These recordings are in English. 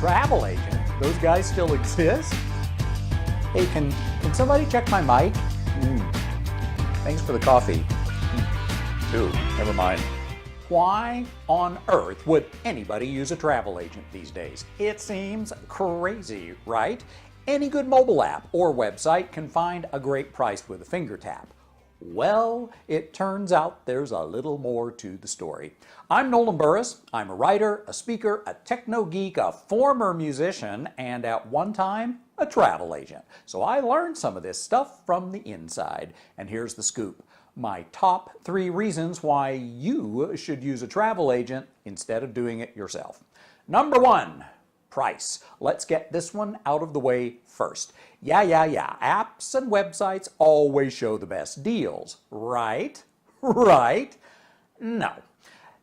Travel agent? Those guys still exist? Hey, can somebody check my mic? Thanks for the coffee. Ooh, never mind. Why on earth would anybody use a travel agent these days? It seems crazy, right? Any good mobile app or website can find a great price with a finger tap. Well, it turns out there's a little more to the story. I'm Nolan Burris. I'm a writer, a speaker, a techno geek, a former musician, and at one time, a travel agent. So I learned some of this stuff from the inside. And here's the scoop. My top 3 reasons why you should use a travel agent instead of doing it yourself. Number 1. Price. Let's get this one out of the way first. Yeah. Apps and websites always show the best deals, right? Right? No.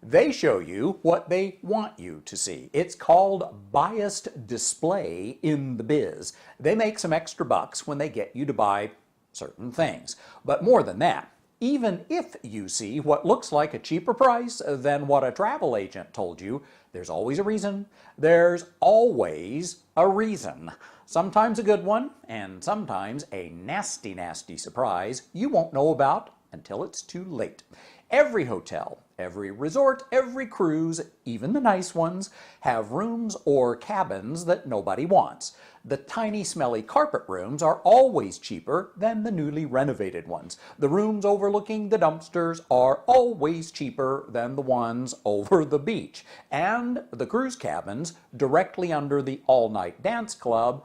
They show you what they want you to see. It's called biased display in the biz. They make some extra bucks when they get you to buy certain things. But more than that, even if you see what looks like a cheaper price than what a travel agent told you, there's always a reason. There's always a reason. Sometimes a good one, and sometimes a nasty, nasty surprise you won't know about until it's too late. Every hotel, every resort, every cruise, even the nice ones, have rooms or cabins that nobody wants. The tiny, smelly carpet rooms are always cheaper than the newly renovated ones. The rooms overlooking the dumpsters are always cheaper than the ones over the beach. And the cruise cabins directly under the all-night dance club,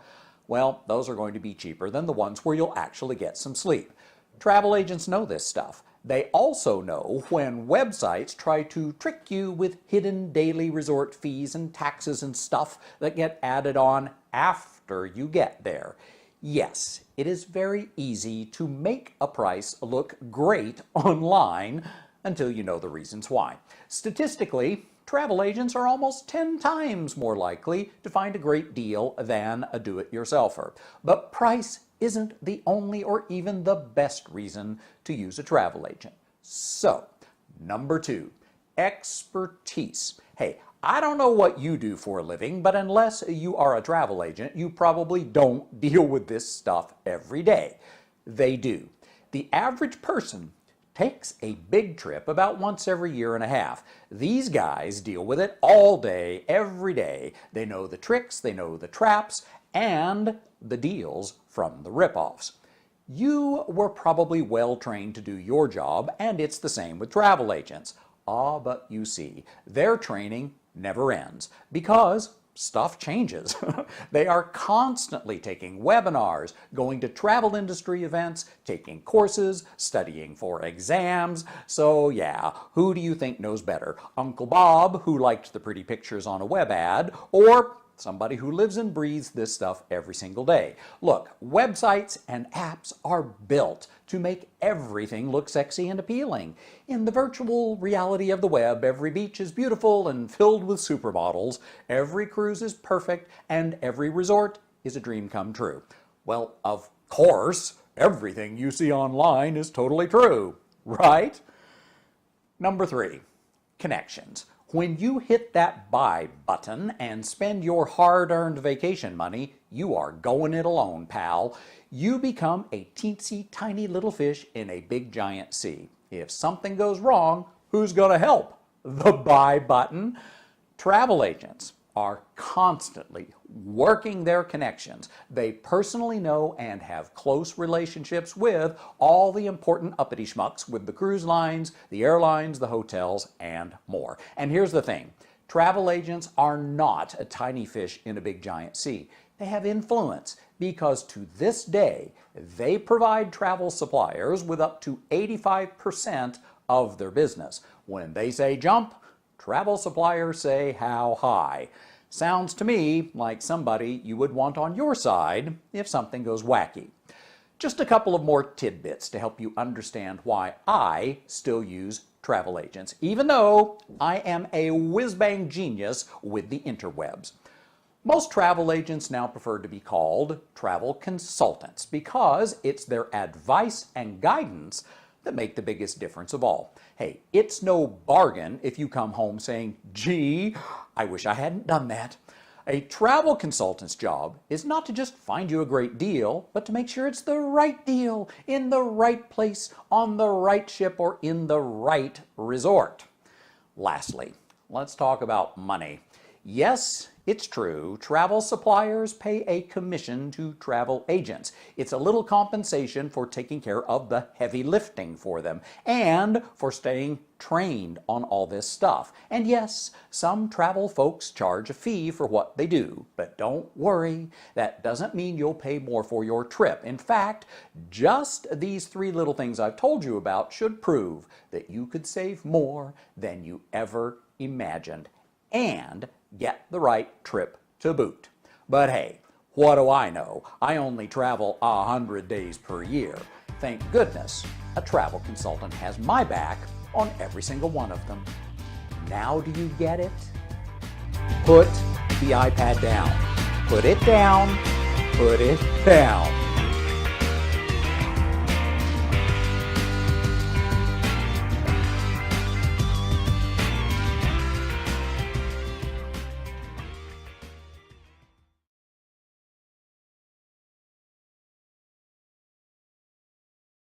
well, those are going to be cheaper than the ones where you'll actually get some sleep. Travel agents know this stuff. They also know when websites try to trick you with hidden daily resort fees and taxes and stuff that get added on after you get there. Yes, it is very easy to make a price look great online until you know the reasons why. Statistically, travel agents are almost 10 times more likely to find a great deal than a do-it-yourselfer. But price isn't the only or even the best reason to use a travel agent. So, number 2, expertise. Hey, I don't know what you do for a living, but unless you are a travel agent, you probably don't deal with this stuff every day. They do. The average person takes a big trip about once every year and a half. These guys deal with it all day, every day. They know the tricks, they know the traps, and the deals from the ripoffs. You were probably well trained to do your job, and it's the same with travel agents. But you see, their training never ends because stuff changes. They are constantly taking webinars, going to travel industry events, taking courses, studying for exams. So yeah, who do you think knows better? Uncle Bob, who liked the pretty pictures on a web ad, or somebody who lives and breathes this stuff every single day? Look, websites and apps are built to make everything look sexy and appealing. In the virtual reality of the web, every beach is beautiful and filled with supermodels, every cruise is perfect, and every resort is a dream come true. Well, of course, everything you see online is totally true, right? Number 3, connections. When you hit that buy button and spend your hard-earned vacation money, you are going it alone, pal. You become a teensy tiny little fish in a big giant sea. If something goes wrong, who's going to help? The buy button. Travel agents are constantly working their connections. They personally know and have close relationships with all the important uppity schmucks with the cruise lines, the airlines, the hotels, and more. And here's the thing. Travel agents are not a tiny fish in a big giant sea. They have influence because to this day, they provide travel suppliers with up to 85% of their business. When they say jump, travel suppliers say how high. Sounds to me like somebody you would want on your side if something goes wacky. Just a couple of more tidbits to help you understand why I still use travel agents, even though I am a whiz-bang genius with the interwebs. Most travel agents now prefer to be called travel consultants because it's their advice and guidance that make the biggest difference of all. Hey, it's no bargain if you come home saying, gee, I wish I hadn't done that. A travel consultant's job is not to just find you a great deal, but to make sure it's the right deal, in the right place, on the right ship, or in the right resort. Lastly, let's talk about money. Yes, it's true, travel suppliers pay a commission to travel agents. It's a little compensation for taking care of the heavy lifting for them and for staying trained on all this stuff. And yes, some travel folks charge a fee for what they do, but don't worry, that doesn't mean you'll pay more for your trip. In fact, just these 3 little things I've told you about should prove that you could save more than you ever imagined and get the right trip to boot. But hey, what do I know? I only travel 100 days per year. Thank goodness a travel consultant has my back on every single one of them. Now do you get it? Put the iPad down. Put it down. Put it down.